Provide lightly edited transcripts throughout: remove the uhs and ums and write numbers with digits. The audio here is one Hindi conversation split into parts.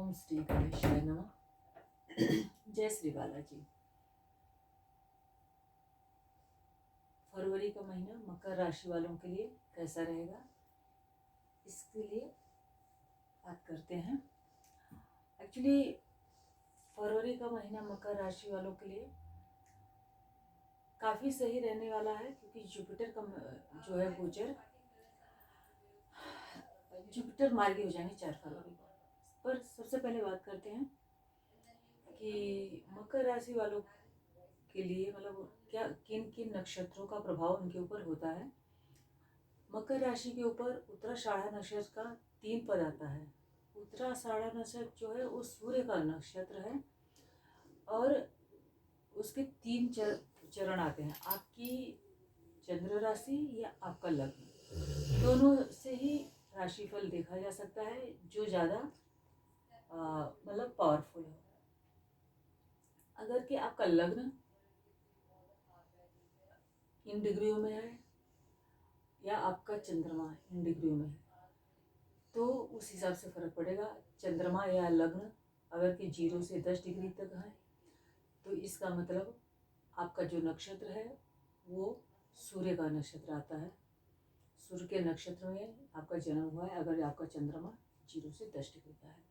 ओम श्री गणेशाय नमः। जय श्री बालाजी। फरवरी का महीना मकर राशि वालों के लिए कैसा रहेगा, इसके लिए बात करते हैं। एक्चुअली फरवरी का महीना मकर राशि वालों के लिए काफ़ी सही रहने वाला है, क्योंकि जुपिटर का जो है गोचर, जुपिटर मार्गी हो जाएंगे 4 फरवरी को। पर सबसे पहले बात करते हैं कि मकर राशि वालों के लिए मतलब क्या किन किन नक्षत्रों का प्रभाव उनके ऊपर होता है। मकर राशि के ऊपर उत्तराषाढ़ा नक्षत्र का 3 पद आता है। उत्तराषाढ़ा नक्षत्र जो है वो सूर्य का नक्षत्र है और उसके 3 चरण आते हैं। आपकी चंद्र राशि या आपका लग्न, दोनों से ही राशिफल देखा जा सकता है, जो ज़्यादा मतलब पावरफुल हो। अगर कि आपका लग्न इन डिग्रियों में है या आपका चंद्रमा इन डिग्रियों में है, तो उस हिसाब से फर्क पड़ेगा। चंद्रमा या लग्न अगर कि 0 से 10 डिग्री तक है, तो इसका मतलब आपका जो नक्षत्र है वो सूर्य का नक्षत्र आता है। सूर्य के नक्षत्र में आपका जन्म हुआ है अगर आपका चंद्रमा 0 से 10 डिग्री का है।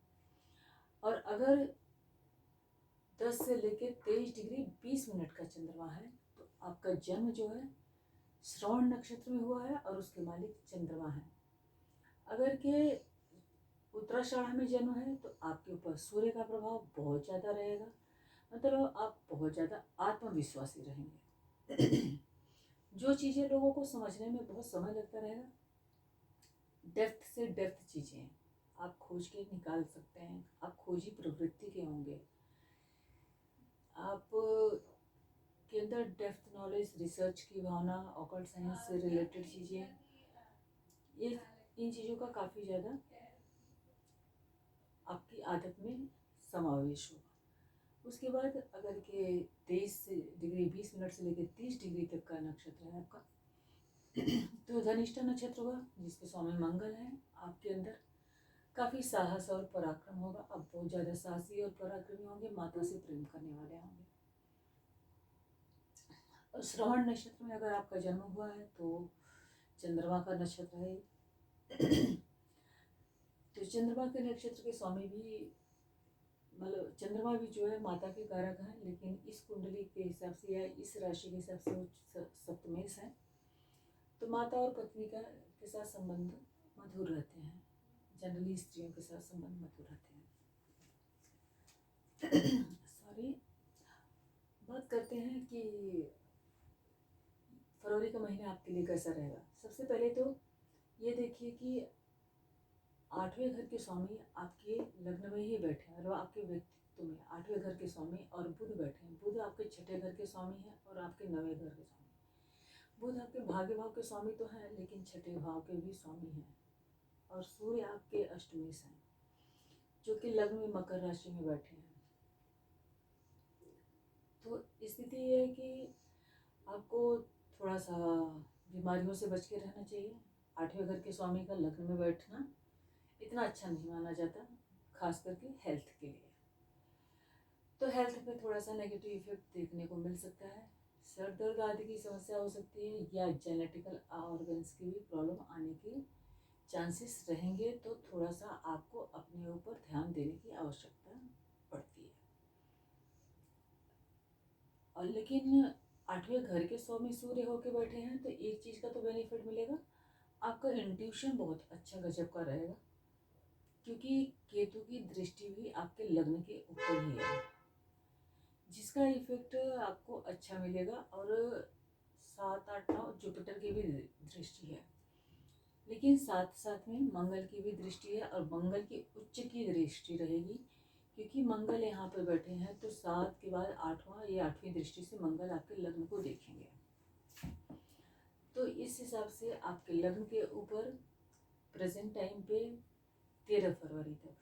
और अगर 10 से लेकर 23 डिग्री 20 मिनट का चंद्रमा है, तो आपका जन्म जो है श्रवण नक्षत्र में हुआ है और उसके मालिक चंद्रमा है। अगर के उत्तराषाढ़ा में जन्म है, तो आपके ऊपर सूर्य का प्रभाव बहुत ज़्यादा रहेगा, मतलब आप बहुत ज़्यादा आत्मविश्वासी रहेंगे। जो चीज़ें लोगों को समझने में बहुत समय लगता रहेगा, डेप्थ से डेप्थ चीज़ें आप खोज के निकाल सकते हैं। आप खोजी प्रवृत्ति के होंगे, आप के अंदर डेप्थ नॉलेज, रिसर्च की भावना, ऑकल्ट साइंस से रिलेटेड चीज़ें, ये इन चीज़ों का काफ़ी ज़्यादा आपकी आदत में समावेश होगा। उसके बाद अगर के 23 डिग्री 20 मिनट से लेकर 30 डिग्री तक का नक्षत्र है आपका, तो धनिष्ठा नक्षत्र होगा जिसके स्वामी मंगल हैं। आपके अंदर काफ़ी साहस और पराक्रम होगा। आप बहुत ज़्यादा साहसी और पराक्रमी होंगे, माता से प्रेम करने वाले होंगे। और श्रवण नक्षत्र में अगर आपका जन्म हुआ है तो चंद्रमा का नक्षत्र है। तो चंद्रमा के नक्षत्र के स्वामी भी मतलब चंद्रमा भी जो है माता के कारक हैं, लेकिन इस कुंडली के हिसाब से या इस राशि के हिसाब से वो सप्तमेश है। तो माता और पत्नी का के साथ संबंध मधुर रहते हैं। जनरली स्त्रियों के साथ संबंध मधुर रहते हैं। सॉरी, बात करते हैं कि फरवरी का महीना आपके लिए कैसा रहेगा। सबसे पहले तो ये देखिए कि 8वें घर के स्वामी आपके लग्न में ही बैठे हैं और आपके व्यक्तित्व में 8वें घर के स्वामी और बुध बैठे हैं। बुध आपके 6ठे घर के स्वामी हैं और आपके 9वें घर के स्वामी। बुध आपके भाग्य भाव के स्वामी तो हैं, लेकिन 6ठे भाव के भी स्वामी हैं। और सूर्य आपके अष्टमेश हैं, जो कि लग्न में मकर राशि में बैठे हैं। तो स्थिति ये है कि आपको थोड़ा सा बीमारियों से बच के रहना चाहिए। 8वें घर के स्वामी का लग्न में बैठना इतना अच्छा नहीं माना जाता, खास करके हेल्थ के लिए। तो हेल्थ पे थोड़ा सा नेगेटिव इफेक्ट देखने को मिल सकता है। सर दर्द आदि की समस्या हो सकती है, या जेनेटिकल ऑर्गन्स की भी प्रॉब्लम आने के चांसेस रहेंगे। तो थोड़ा सा आपको अपने ऊपर ध्यान देने की आवश्यकता पड़ती है। और लेकिन 8वें घर के स्वामी सूर्य होके बैठे हैं, तो एक चीज़ का तो बेनिफिट मिलेगा, आपका इंट्यूशन बहुत अच्छा गजब का रहेगा, क्योंकि केतु की दृष्टि भी आपके लग्न के ऊपर ही है, जिसका इफेक्ट आपको अच्छा मिलेगा। और 7, 8, 9 जुपिटर की भी दृष्टि है, लेकिन साथ साथ में मंगल की भी दृष्टि है और मंगल की उच्च की दृष्टि रहेगी, क्योंकि मंगल यहाँ पर बैठे हैं। तो 7 के बाद 8वां, ये 8वीं दृष्टि से मंगल आपके लग्न को देखेंगे। तो इस हिसाब से आपके लग्न के ऊपर प्रेजेंट टाइम पे 13 फरवरी तक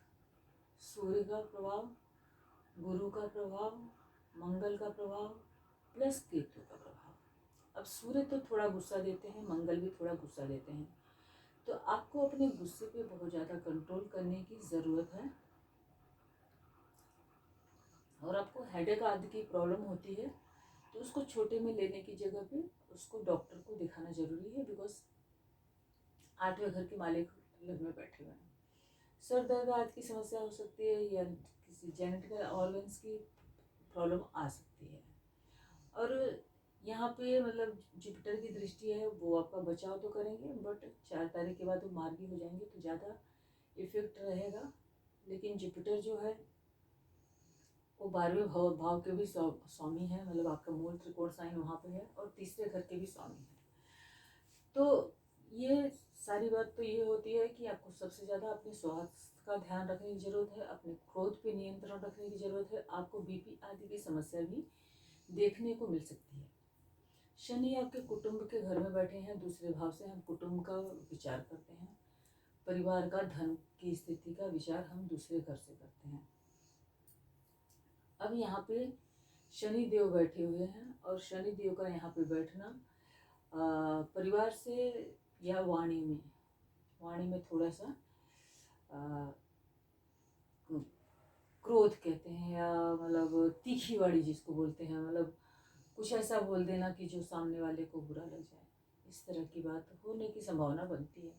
सूर्य का प्रभाव, गुरु का प्रभाव, मंगल का प्रभाव प्लस केतु का प्रभाव। अब सूर्य तो थोड़ा गुस्सा देते हैं, मंगल भी थोड़ा गुस्सा देते हैं, तो आपको अपने गुस्से पे बहुत ज़्यादा कंट्रोल करने की ज़रूरत है। और आपको हेडेक आदि की प्रॉब्लम होती है तो उसको छोटे में लेने की जगह पे उसको डॉक्टर को दिखाना ज़रूरी है, बिकॉज 8वें घर के मालिक लग्न में बैठे हुए हैं। सर दर्द आदि की समस्या हो सकती है या किसी जेनेटिकल ऑर्गन्स की प्रॉब्लम आ सकती है। और यहाँ पे मतलब जुपिटर की दृष्टि है, वो आपका बचाव तो करेंगे, बट 4 तारीख के बाद वो मार्गी हो जाएंगे तो ज़्यादा इफेक्ट रहेगा। लेकिन जुपिटर जो है वो 12वें भाव के भी स्वामी है, मतलब आपका मूल त्रिकोण साइन वहाँ पे है और तीसरे घर के भी स्वामी है। तो ये सारी बात तो ये होती है कि आपको सबसे ज़्यादा अपने स्वास्थ्य का ध्यान रखने की ज़रूरत है, अपने क्रोध पे नियंत्रण रखने की ज़रूरत है। आपको बीपी आदि की समस्या भी देखने को मिल सकती है। शनि आपके कुटुंब के घर में बैठे हैं, दूसरे भाव से हम कुटुंब का विचार करते हैं, परिवार का, धन की स्थिति का विचार हम दूसरे घर से करते हैं। अब यहाँ पे शनि देव बैठे हुए हैं और शनि देव का यहाँ पे बैठना परिवार से या वाणी में थोड़ा सा क्रोध कहते हैं, या मतलब तीखी वाणी जिसको बोलते हैं, मतलब कुछ ऐसा बोल देना कि जो सामने वाले को बुरा लग जाए, इस तरह की बात होने की संभावना बनती है।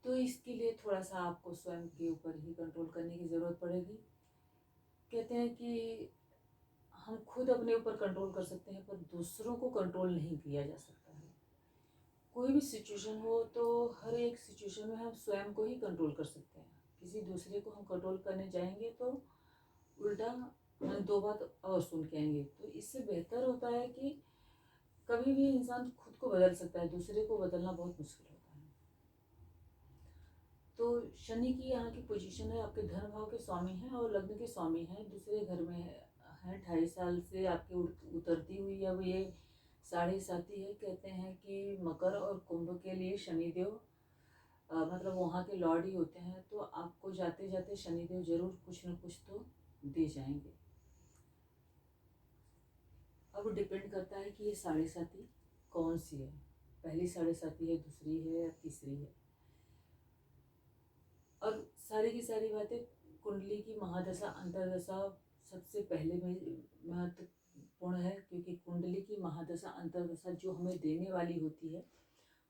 तो इसके लिए थोड़ा सा आपको स्वयं के ऊपर ही कंट्रोल करने की ज़रूरत पड़ेगी। कहते हैं कि हम खुद अपने ऊपर कंट्रोल कर सकते हैं पर दूसरों को कंट्रोल नहीं किया जा सकता है। कोई भी सिचुएशन हो तो हर एक सिचुएशन में हम स्वयं को ही कंट्रोल कर सकते हैं। किसी दूसरे को हम कंट्रोल करने जाएंगे तो उल्टा दो बात और सुन के आएंगे। तो इससे बेहतर होता है कि कभी भी इंसान खुद को बदल सकता है, दूसरे को बदलना बहुत मुश्किल होता है। तो शनि की यहाँ की पोजीशन है, आपके धन भाव के स्वामी हैं और लग्न के स्वामी हैं, दूसरे घर में है 28 साल से आपकी उतरती हुई। अब ये 7.5 है। कहते हैं कि मकर और कुंभ के लिए शनिदेव मतलब वहाँ के लॉर्ड ही होते हैं, तो आपको जाते जाते शनिदेव जरूर कुछ न कुछ तो दे जाएंगे। अब डिपेंड करता है कि ये 7.5 कौन सी है, पहली 7.5 है, दूसरी है या तीसरी है। और सारी की सारी बातें कुंडली की महादशा अंतरदशा सबसे पहले में महत्वपूर्ण है, क्योंकि कुंडली की महादशा अंतरदशा जो हमें देने वाली होती है,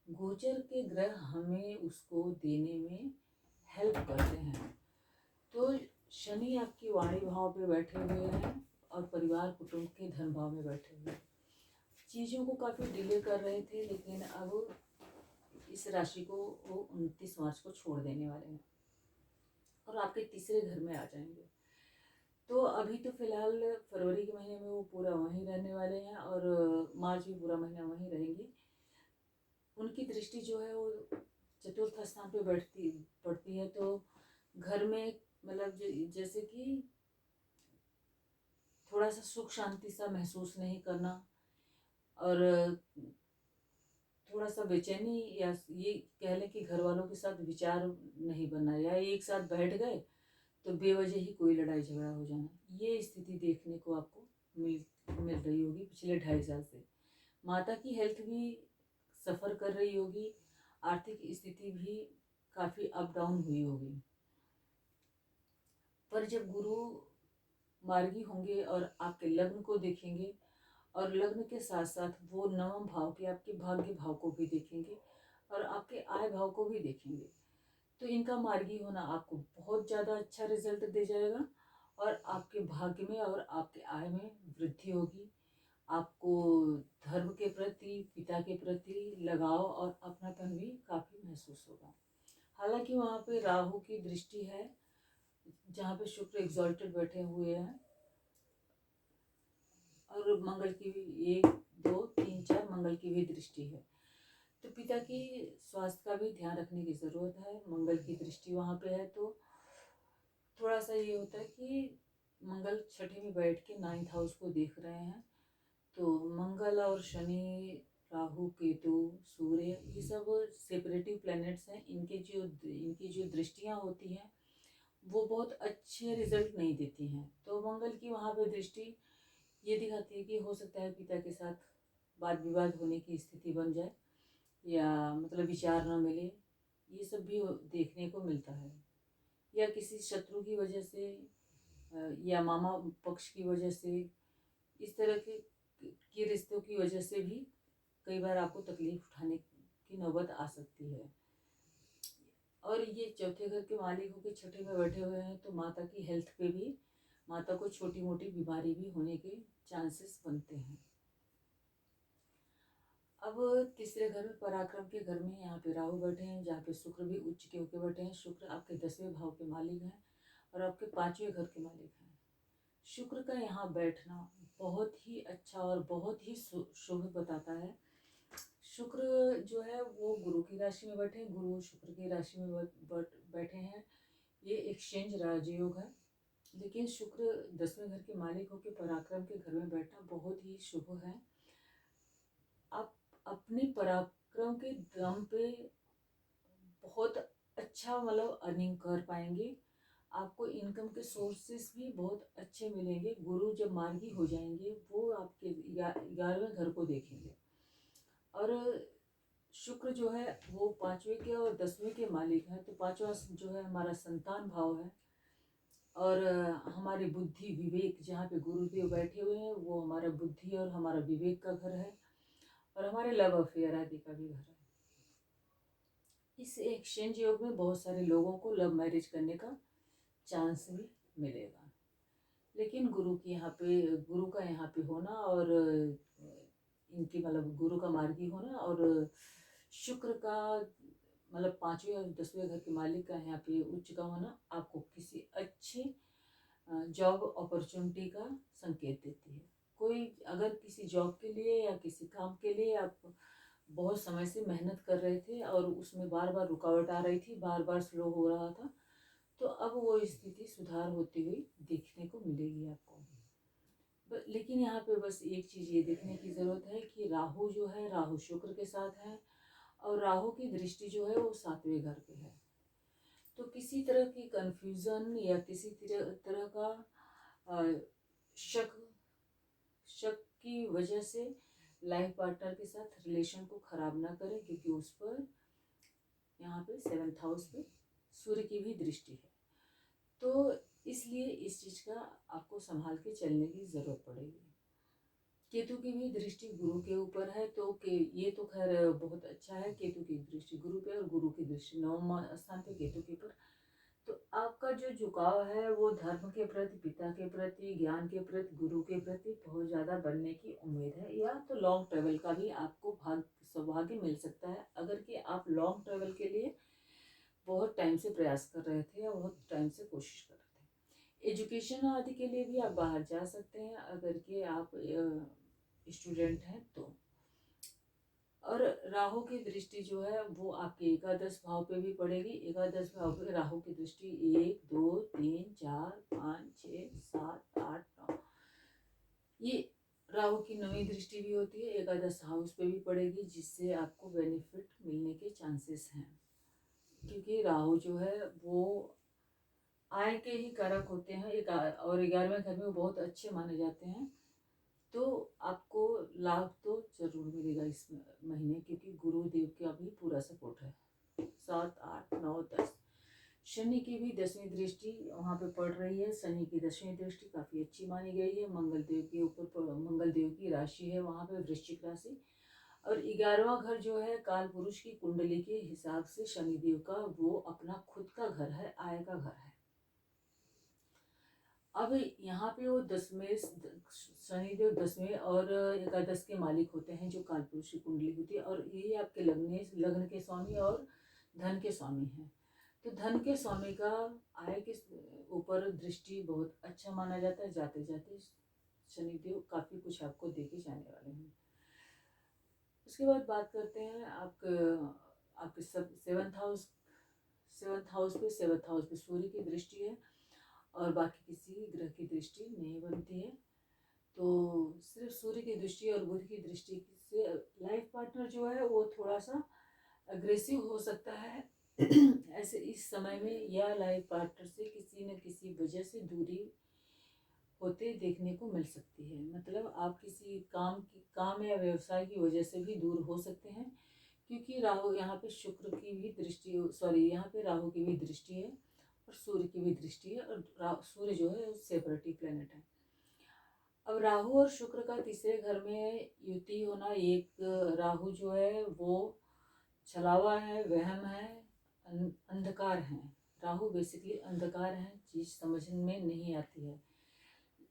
गोचर के ग्रह हमें उसको देने में हेल्प करते हैं। तो शनि आपकी वाणी भाव पे बैठे हुए हैं और परिवार कुटुंब के धन भाव में बैठे हुए हैं। चीज़ों को काफ़ी डिले कर रहे थे, लेकिन अब इस राशि को वो 29 मार्च को छोड़ देने वाले हैं और आपके तीसरे घर में आ जाएंगे। तो अभी तो फिलहाल फरवरी के महीने में वो पूरा वहीं रहने वाले हैं और मार्च भी पूरा महीना वहीं रहेंगे। उनकी दृष्टि जो है वो चतुर्थ स्थान पे पड़ती है, तो घर में मतलब जैसे कि थोड़ा सा सुख शांति सा महसूस नहीं करना और थोड़ा सा बेचैनी, या ये कह लें कि घर वालों के साथ विचार नहीं बनना, या एक साथ बैठ गए तो बेवजह ही कोई लड़ाई झगड़ा हो जाना, ये स्थिति देखने को आपको मिल रही होगी पिछले 2.5 साल से। माता की हेल्थ भी सफ़र कर रही होगी, आर्थिक स्थिति भी काफ़ी अप डाउन हुई होगी। पर जब गुरु मार्गी होंगे और आपके लग्न को देखेंगे और लग्न के साथ साथ वो नवम भाव के आपके भाग्य भाव को भी देखेंगे और आपके आय भाव को भी देखेंगे, तो इनका मार्गी होना आपको बहुत ज़्यादा अच्छा रिजल्ट दे जाएगा और आपके भाग्य में और आपके आय में वृद्धि होगी। आपको धर्म के प्रति, पिता के प्रति लगाव और अपनापन भी काफ़ी महसूस होगा। हालांकि वहाँ पे राहु की दृष्टि है, जहाँ पे शुक्र एग्जॉल्टेड बैठे हुए हैं, और मंगल की भी 1 2 3 4 मंगल की भी दृष्टि है, तो पिता की स्वास्थ्य का भी ध्यान रखने की ज़रूरत है। मंगल की दृष्टि वहाँ पे है तो थोड़ा सा ये होता है कि मंगल छठे में बैठ के 9th हाउस को देख रहे हैं, तो मंगल और शनि, राहु, केतु, सूर्य, ये सब सेपरेटिव प्लैनेट्स हैं। इनकी जो दृष्टियाँ होती हैं वो बहुत अच्छे रिजल्ट नहीं देती हैं। तो मंगल की वहाँ पे दृष्टि ये दिखाती है कि हो सकता है पिता के साथ वाद विवाद होने की स्थिति बन जाए, या मतलब विचार न मिले, ये सब भी देखने को मिलता है। या किसी शत्रु की वजह से या मामा पक्ष की वजह से, इस तरह के रिश्तों की वजह से भी कई बार आपको तकलीफ उठाने की नौबत आ सकती है। और ये चौथे घर के मालिक होकर छठे में बैठे हुए हैं, तो माता की हेल्थ पे भी, माता को छोटी मोटी बीमारी भी होने के चांसेस बनते हैं। अब तीसरे घर में, पराक्रम के घर में, यहाँ पे राहु बैठे हैं, जहाँ पे शुक्र भी उच्च के होकर बैठे हैं। शुक्र आपके 10वें भाव के मालिक हैं और आपके 5वें घर के मालिक हैं। शुक्र का यहाँ बैठना बहुत ही अच्छा और बहुत ही शुभ बताता है। शुक्र जो है वो गुरु की राशि में बैठे हैं, गुरु शुक्र की राशि में बैठे हैं। ये एक्सचेंज राजयोग है। लेकिन शुक्र 10वें घर के मालिक होकर पराक्रम के घर में बैठना बहुत ही शुभ है। आप अपने पराक्रम के दम पे बहुत अच्छा मतलब अर्निंग कर पाएंगे। आपको इनकम के सोर्सेस भी बहुत अच्छे मिलेंगे। गुरु जब मार्गी हो जाएंगे वो आपके 11वें घर को देखेंगे। और शुक्र जो है वो 5वें के और 10वें के मालिक हैं। तो 5वां जो है हमारा संतान भाव है। और हमारी बुद्धि विवेक, जहाँ पे गुरुदेव बैठे हुए हैं, वो हमारा बुद्धि और हमारा विवेक का घर है। और हमारे लव अफेयर आदि का भी घर है। इस एक्सचेंज योग में बहुत सारे लोगों को लव मैरिज करने का चांस भी मिलेगा। लेकिन गुरु का यहाँ पे होना और इनकी मतलब गुरु का मार्गी होना और शुक्र का मतलब 5वें और 10वें घर के मालिक का यहाँ पे उच्च का होना आपको किसी अच्छी जॉब अपॉर्चुनिटी का संकेत देती है। कोई अगर किसी जॉब के लिए या किसी काम के लिए आप बहुत समय से मेहनत कर रहे थे और उसमें बार बार रुकावट आ रही थी, बार बार स्लो हो रहा था, तो अब वो स्थिति सुधार होती हुई देखने को मिलेगी आपको। लेकिन यहाँ पे बस एक चीज़ ये देखने की ज़रूरत है कि राहु जो है, राहु शुक्र के साथ है और राहु की दृष्टि जो है वो 7वें घर पे है। तो किसी तरह की कंफ्यूजन या किसी तरह का शक की वजह से लाइफ पार्टनर के साथ रिलेशन को खराब ना करें, क्योंकि उस पर यहाँ पे 7th हाउस पे सूर्य की भी दृष्टि है। तो इसलिए इस चीज़ का आपको संभाल के चलने की ज़रूरत पड़ेगी। केतु की भी दृष्टि गुरु के ऊपर है, तो ये तो खैर बहुत अच्छा है। केतु की दृष्टि गुरु पे और गुरु की दृष्टि 9वां स्थान पे केतु के ऊपर। तो आपका जो झुकाव है वो धर्म के प्रति, पिता के प्रति, ज्ञान के प्रति, गुरु के प्रति बहुत ज़्यादा बढ़ने की उम्मीद है। या तो लॉन्ग ट्रेवल का भी आपको सौभाग्य मिल सकता है, अगर कि आप लॉन्ग ट्रेवल के लिए बहुत टाइम से प्रयास कर रहे थे या बहुत टाइम से कोशिश कर रहे थे। एजुकेशन आदि के लिए भी आप बाहर जा सकते हैं अगर कि आप स्टूडेंट हैं तो। और राहु की दृष्टि जो है वो आपके एकादश भाव पे भी पड़ेगी। एकादश भाव पे राहु की दृष्टि 1 2 3 4 5 6 7 8 9, ये राहु की 9वीं दृष्टि भी होती है, एकादश हाउस पे भी पड़ेगी, जिससे आपको बेनिफिट मिलने के चांसेस हैं। क्योंकि राहु जो है वो आय के ही कारक होते हैं, और 11वें घर में बहुत अच्छे माने जाते हैं। तो आपको लाभ तो जरूर मिलेगा इस महीने, क्योंकि गुरुदेव का भी पूरा सपोर्ट है। 7 8 9 10। शनि की भी 10वीं दृष्टि वहाँ पे पड़ रही है। शनि की 10वीं दृष्टि काफ़ी अच्छी मानी गई है। मंगल देव के ऊपर, मंगल देव की राशि है वहाँ पे वृश्चिक राशि। और 11वां घर जो है काल पुरुष की कुंडली के हिसाब से शनिदेव का वो अपना खुद का घर है, आय का घर है। अब यहाँ पे वो 10वें शनिदेव 10वें और एकादश के मालिक होते हैं, जो कालपुरुष की कुंडली होती है। और ये आपके लग्न के स्वामी और धन के स्वामी हैं। तो धन के स्वामी का आय के ऊपर दृष्टि बहुत अच्छा माना जाता है। जाते जाते शनिदेव काफ़ी कुछ आपको देके जाने वाले हैं। उसके बाद बात करते हैं आपके सब 7th हाउस पे सूर्य की दृष्टि है और बाकी किसी ग्रह की दृष्टि नहीं बनती है। तो सिर्फ सूर्य की दृष्टि और बुध की दृष्टि से लाइफ पार्टनर जो है वो थोड़ा सा अग्रेसिव हो सकता है ऐसे इस समय में, या लाइफ पार्टनर से किसी न किसी वजह से दूरी होते देखने को मिल सकती है। मतलब आप किसी काम या व्यवसाय की वजह से भी दूर हो सकते हैं, क्योंकि राहु यहाँ पे शुक्र की भी दृष्टि, यहाँ पे राहु की भी दृष्टि है और सूर्य की भी दृष्टि है, और सूर्य जो है सेपरेटिव प्लेनेट है। अब राहु और शुक्र का तीसरे घर में युति होना, एक राहु जो है वो छलावा है, वहम है, अंधकार है। राहु बेसिकली अंधकार है, चीज समझ में नहीं आती है।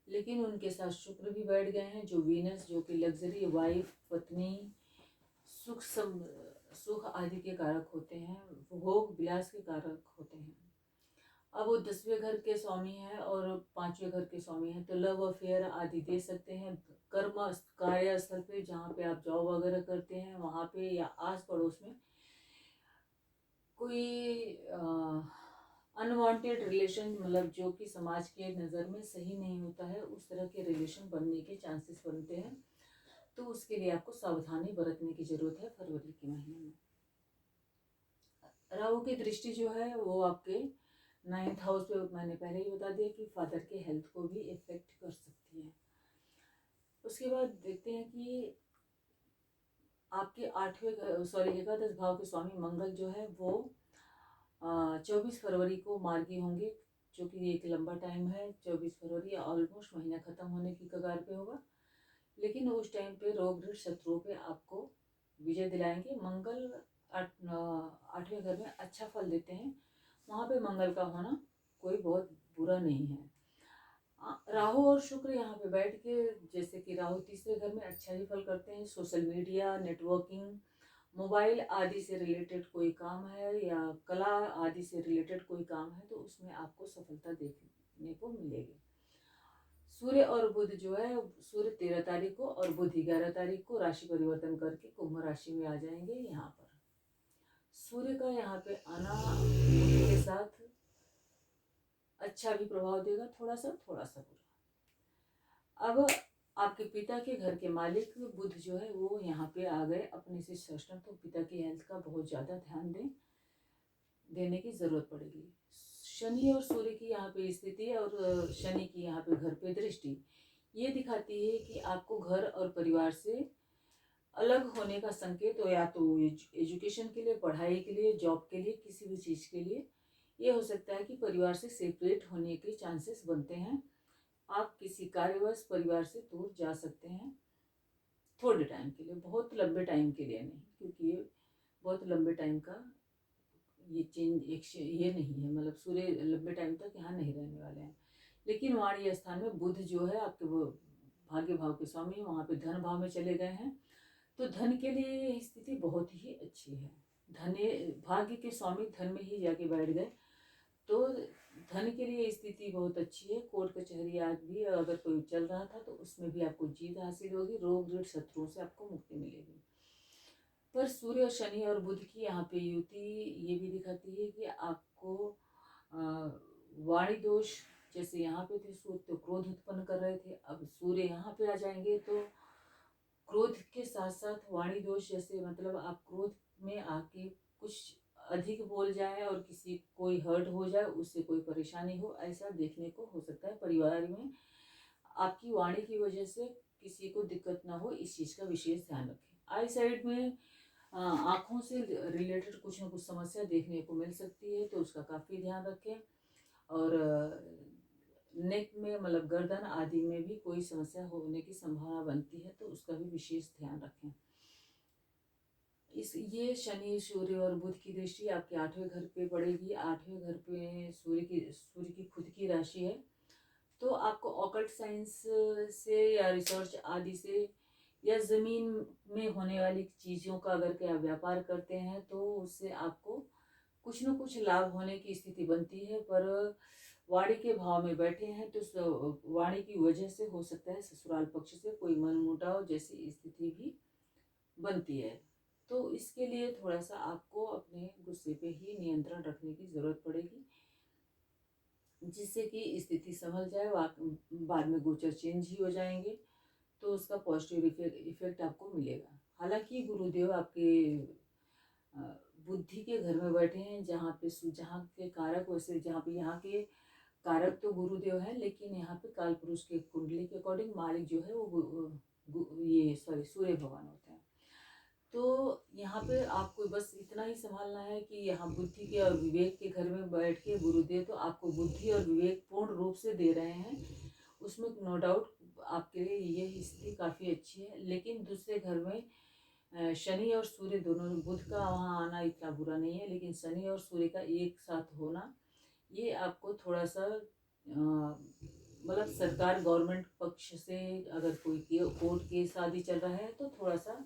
लेकिन उनके साथ शुक्र भी बैठ गए हैं, जो वीनस, जो कि लग्जरी, वाइफ, पत्नी, सुख आदि के कारक होते हैं, भोग विलास के कारक होते हैं। अब वो 10वें घर के स्वामी हैं और 5वें घर के स्वामी हैं, तो लव अफेयर आदि दे सकते हैं। कर्म कार्यस्थल पे, जहाँ पे आप जॉब वगैरह करते हैं वहाँ पे, या आस पड़ोस में कोई अनवांटेड रिलेशन, मतलब जो कि समाज के नज़र में सही नहीं होता है, उस तरह के रिलेशन बनने के चांसेस बनते हैं। तो उसके लिए आपको सावधानी बरतने की ज़रूरत है फरवरी के महीने में। राहु की दृष्टि जो है वो आपके 9th हाउस पे, मैंने पहले ही बता दिया कि फादर के हेल्थ को भी इफेक्ट कर सकती है। उसके बाद देखते हैं कि आपके 11 भाव के स्वामी मंगल जो है वो 24 फरवरी को मार्गी होंगे, जो कि एक लंबा टाइम है। 24 फरवरी ऑलमोस्ट महीना ख़त्म होने की कगार पे होगा, लेकिन उस टाइम पे रोग ऋण शत्रुओं पे आपको विजय दिलाएंगे। मंगल 8वें घर में अच्छा फल देते हैं, वहाँ पे मंगल का होना कोई बहुत बुरा नहीं है। राहु और शुक्र यहाँ पे बैठ के, जैसे कि राहु तीसरे घर में अच्छा ही फल करते हैं। सोशल मीडिया, नेटवर्किंग, मोबाइल आदि से रिलेटेड कोई काम है या कला आदि से रिलेटेड कोई काम है, तो उसमें आपको सफलता देखने को मिलेगी। सूर्य और बुध जो है, सूर्य 13 तारीख को और बुध 11 तारीख को राशि परिवर्तन करके कुंभ राशि में आ जाएंगे। यहाँ पर सूर्य का यहाँ पे आना बुध के साथ अच्छा भी प्रभाव देगा, थोड़ा सा बुरा। अब आपके पिता के घर के मालिक बुध जो है वो यहाँ पे आ गए अपने से षष्ठम, तो पिता की हेल्थ का बहुत ज़्यादा ध्यान देने की ज़रूरत पड़ेगी। शनि और सूर्य की यहाँ पे स्थिति और शनि की यहाँ पे घर पे दृष्टि ये दिखाती है कि आपको घर और परिवार से अलग होने का संकेत हो, या तो एजुकेशन के लिए, पढ़ाई के लिए, जॉब के लिए, किसी भी चीज़ के लिए ये हो सकता है कि परिवार से सेपरेट होने के चांसेस बनते हैं। आप किसी कार्यवश परिवार से दूर जा सकते हैं थोड़े टाइम के लिए, बहुत लंबे टाइम के लिए नहीं, क्योंकि ये बहुत लंबे टाइम का ये चेंज ये नहीं है, मतलब सूर्य लंबे टाइम तक यहाँ नहीं रहने वाले हैं। लेकिन वाणी स्थान में बुध जो है आपके वो भाग्य भाव के स्वामी, वहाँ पे धन भाव में चले गए हैं, तो धन के लिए स्थिति बहुत ही अच्छी है। भाग्य के स्वामी धन में ही जाके बैठ गए, तो धन के लिए स्थिति बहुत अच्छी है। कोर्ट कचहरी आज भी अगर कोई चल रहा था तो उसमें भी आपको जीत हासिल होगी, रोग ऋण शत्रुओं से आपको मुक्ति मिलेगी। पर सूर्य और शनि और बुध की यहाँ पे युति ये भी दिखाती है कि आपको वाणी दोष, जैसे यहाँ पे थे सूर्य तो क्रोध उत्पन्न कर रहे थे, अब सूर्य यहाँ पे आ जाएंगे तो क्रोध के साथ साथ वाणी दोष, जैसे मतलब आप क्रोध में आके कुछ अधिक बोल जाए और किसी कोई हर्ट हो जाए, उससे कोई परेशानी हो, ऐसा देखने को हो सकता है। परिवार में आपकी वाणी की वजह से किसी को दिक्कत ना हो, इस चीज़ का विशेष ध्यान रखें। आई साइड में आँखों से रिलेटेड कुछ ना कुछ समस्या देखने को मिल सकती है, तो उसका काफ़ी ध्यान रखें। और नेक में, मतलब गर्दन आदि में भी कोई समस्या होने की संभावना बनती है, तो उसका भी विशेष ध्यान रखें। ये शनि, सूर्य और बुध की दृष्टि आपके 8वें घर पे पड़ेगी। 8वें घर पे सूर्य की खुद की राशि है, तो आपको ऑकल्ट साइंस से या रिसर्च आदि से या ज़मीन में होने वाली चीज़ों का अगर क्या व्यापार करते हैं तो उससे आपको कुछ न कुछ लाभ होने की स्थिति बनती है। पर वाणी के भाव में बैठे हैं तो वाणी की वजह से हो सकता है ससुराल पक्ष से कोई मनमुटाव जैसी स्थिति भी बनती है। तो इसके लिए थोड़ा सा आपको अपने गुस्से पे ही नियंत्रण रखने की ज़रूरत पड़ेगी, जिससे कि स्थिति संभल जाए। बाद में गोचर चेंज ही हो जाएंगे, तो उसका पॉजिटिव इफेक्ट आपको मिलेगा। हालांकि गुरुदेव आपके बुद्धि के घर में बैठे हैं, जहाँ के कारक, वैसे यहाँ के कारक तो गुरुदेव है, लेकिन यहाँ पे काल पुरुष के कुंडली के अकॉर्डिंग मालिक जो है वो सूर्य भगवान होते हैं। तो यहाँ पे आपको बस इतना ही संभालना है कि यहाँ बुद्धि के और विवेक के घर में बैठ के गुरुदेव तो आपको बुद्धि और विवेक पूर्ण रूप से दे रहे हैं, उसमें नो डाउट आपके लिए ये स्थिति काफ़ी अच्छी है। लेकिन दूसरे घर में शनि और सूर्य दोनों, बुध का वहाँ आना इतना बुरा नहीं है, लेकिन शनि और सूर्य का एक साथ होना ये आपको थोड़ा सा मतलब सरकार गवर्नमेंट पक्ष से अगर कोई कोर्ट केस आदि चल रहा है तो थोड़ा सा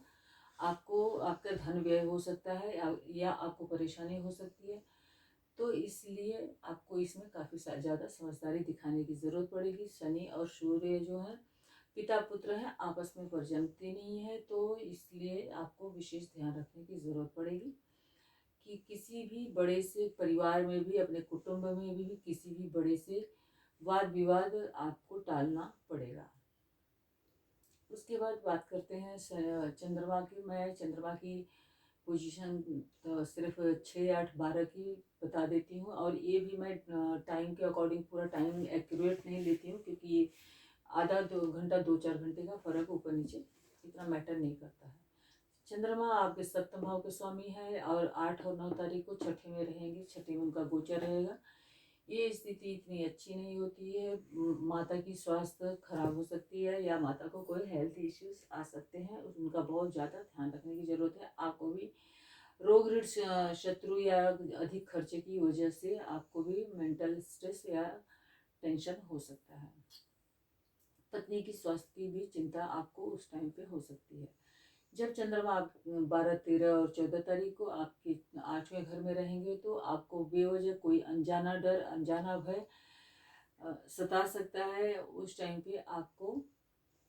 आपको आपका धन व्यय हो सकता है या आपको परेशानी हो सकती है। तो इसलिए आपको इसमें काफ़ी ज़्यादा समझदारी दिखाने की ज़रूरत पड़ेगी। शनि और सूर्य जो है पिता पुत्र हैं, आपस में परजनते नहीं है, तो इसलिए आपको विशेष ध्यान रखने की ज़रूरत पड़ेगी कि किसी भी बड़े से परिवार में भी, अपने कुटुंब में भी किसी भी बड़े से वाद विवाद आपको टालना पड़ेगा। उसके बाद बात करते हैं चंद्रमा की। मैं चंद्रमा की पोजीशन तो सिर्फ 6, 8, 12 की बता देती हूँ, और ये भी मैं टाइम के अकॉर्डिंग पूरा टाइम एक्यूरेट नहीं लेती हूँ, क्योंकि आधा 2 घंटा 2-4 घंटे का फर्क ऊपर नीचे इतना मैटर नहीं करता है। चंद्रमा आपके सप्तम भाव के स्वामी है और 8 और 9 तारीख को छठे में रहेंगे, छठे में उनका गोचर रहेगा। ये स्थिति इतनी अच्छी नहीं होती है, माता की स्वास्थ्य खराब हो सकती है या माता को कोई हेल्थ इश्यूज आ सकते हैं, उनका बहुत ज़्यादा ध्यान रखने की ज़रूरत है। आपको भी रोग ऋण शत्रु या अधिक खर्चे की वजह से आपको भी मेंटल स्ट्रेस या टेंशन हो सकता है। पत्नी की स्वास्थ्य की भी चिंता आपको उस टाइम पे हो सकती है। जब चंद्रमा आप 12, 13 और 14 तारीख को आपके 8वें घर में रहेंगे तो आपको बेवजह कोई अनजाना डर, अनजाना भय सता सकता है। उस टाइम पे आपको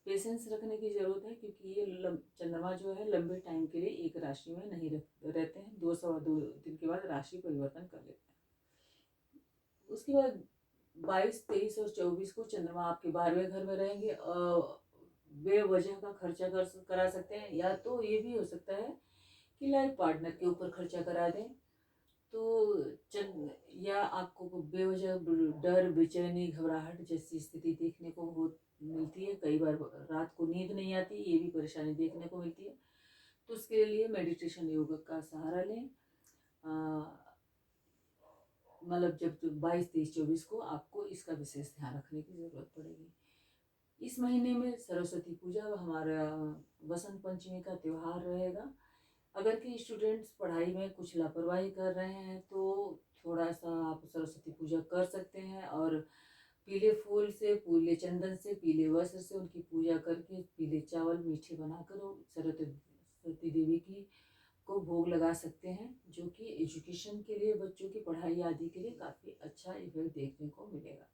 पेशेंस रखने की ज़रूरत है, क्योंकि ये चंद्रमा जो है लंबे टाइम के लिए एक राशि में नहीं रहते हैं, 2 दिन के बाद राशि परिवर्तन कर लेते हैं। उसके बाद 22, 23 और 24 को चंद्रमा आपके 12वें घर में रहेंगे। बेवजह का खर्चा करा सकते हैं, या तो ये भी हो सकता है कि लाइफ पार्टनर के ऊपर खर्चा करा दें, तो या आपको बेवजह डर, बेचैनी, घबराहट जैसी स्थिति देखने को मिलती है। कई बार रात को नींद नहीं आती, ये भी परेशानी देखने को मिलती है। तो उसके लिए मेडिटेशन, योग का सहारा लें। मतलब जब 22, 23, 24 को आपको इसका विशेष ध्यान रखने की ज़रूरत पड़ेगी। इस महीने में सरस्वती पूजा हमारा वसंत पंचमी का त्यौहार रहेगा। अगर कि स्टूडेंट्स पढ़ाई में कुछ लापरवाही कर रहे हैं तो थोड़ा सा आप सरस्वती पूजा कर सकते हैं, और पीले फूल से, पीले चंदन से, पीले वस्त्र से उनकी पूजा करके पीले चावल मीठे बनाकर सरस्वती देवी की को भोग लगा सकते हैं, जो कि एजुकेशन के लिए, बच्चों की पढ़ाई आदि के लिए काफ़ी अच्छा इफेक्ट देखने को मिलेगा।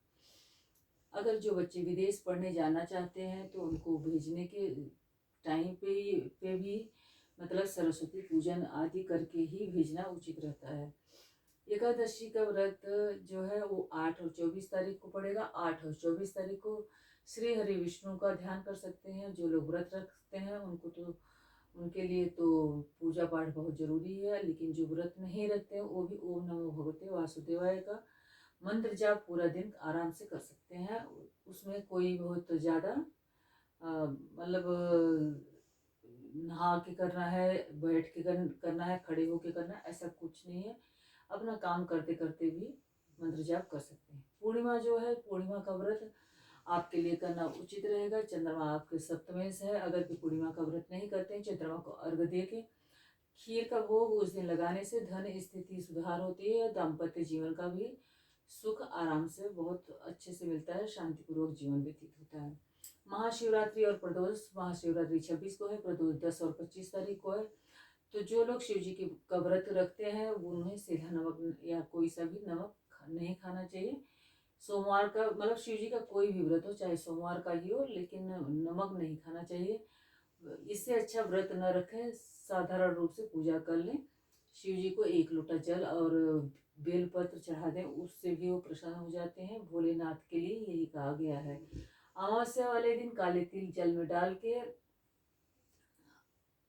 अगर जो बच्चे विदेश पढ़ने जाना चाहते हैं तो उनको भेजने के टाइम पे भी मतलब सरस्वती पूजन आदि करके ही भेजना उचित रहता है। एकादशी का व्रत जो है वो 8 और 24 तारीख को पड़ेगा। 8 और 24 तारीख को श्री हरि विष्णु का ध्यान कर सकते हैं। जो लोग व्रत रखते हैं उनको तो, उनके लिए तो पूजा पाठ बहुत ज़रूरी है, लेकिन जो व्रत नहीं रखते हैं वो भी ओम नमो भगवते वासुदेवाय का मंत्र जाप पूरा दिन आराम से कर सकते हैं। उसमें कोई बहुत ज़्यादा मतलब नहा के करना है, बैठ के करना है, खड़े होके करना है, ऐसा कुछ नहीं है। अपना काम करते करते भी मंत्र जाप कर सकते हैं। पूर्णिमा जो है, पूर्णिमा का व्रत आपके लिए करना उचित रहेगा। चंद्रमा आपके सप्तमें से है। अगर कि पूर्णिमा का व्रत नहीं करते हैं, चंद्रमा को अर्घ्य दे के खीर का भोग उस दिन लगाने से धन स्थिति सुधार होती है। दाम्पत्य जीवन का भी सुख आराम से बहुत अच्छे से मिलता है, शांतिपूर्वक जीवन व्यतीत होता है। महाशिवरात्रि और प्रदोष, महाशिवरात्रि 26 को है, प्रदोष 10 और 25 तारीख को है। तो जो लोग शिव जी का व्रत रखते हैं उन्हें सीधा नमक या कोई सा भी नमक नहीं खाना चाहिए। सोमवार का मतलब शिव जी का कोई भी व्रत हो, चाहे सोमवार का ही हो, लेकिन नमक नहीं खाना चाहिए। इससे अच्छा व्रत न रखें, साधारण रूप से पूजा कर लें। शिव जी को 1 लोटा जल और बेलपत्र चढ़ा दें, उससे भी वो प्रसन्न हो जाते हैं। भोलेनाथ के लिए यही कहा गया है। अमावस्या वाले दिन काले तिल जल में डाल के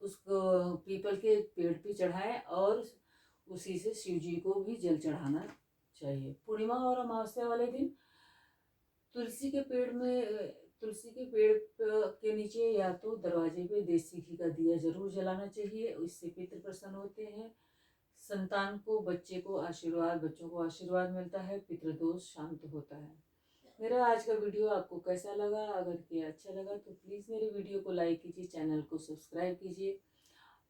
उसको पीपल के पेड़ पे चढ़ाएं, और उसी से शिव जी को भी जल चढ़ाना चाहिए। पूर्णिमा और अमावस्या वाले दिन तुलसी के पेड़ में तुलसी के पेड़ के नीचे या तो दरवाजे पे देसी घी का दिया जरूर जलाना चाहिए, इससे पितृ प्रसन्न होते हैं। संतान को, बच्चे को आशीर्वाद, बच्चों को आशीर्वाद मिलता है, पितृदोष शांत होता है। मेरा आज का वीडियो आपको कैसा लगा? अगर कि अच्छा लगा तो प्लीज़ मेरे वीडियो को लाइक कीजिए, चैनल को सब्सक्राइब कीजिए।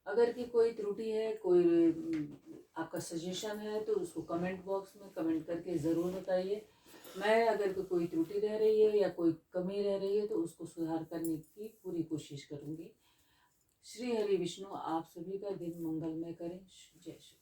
अगर कि कोई त्रुटि है, कोई आपका सजेशन है तो उसको कमेंट बॉक्स में कमेंट करके ज़रूर बताइए। मैं अगर कोई त्रुटि रह रही है या कोई कमी रह रही है तो उसको सुधार करने की पूरी कोशिश करूँगी। श्री हरि विष्णु आप सभी का दिन मंगलमय करें। जय श्री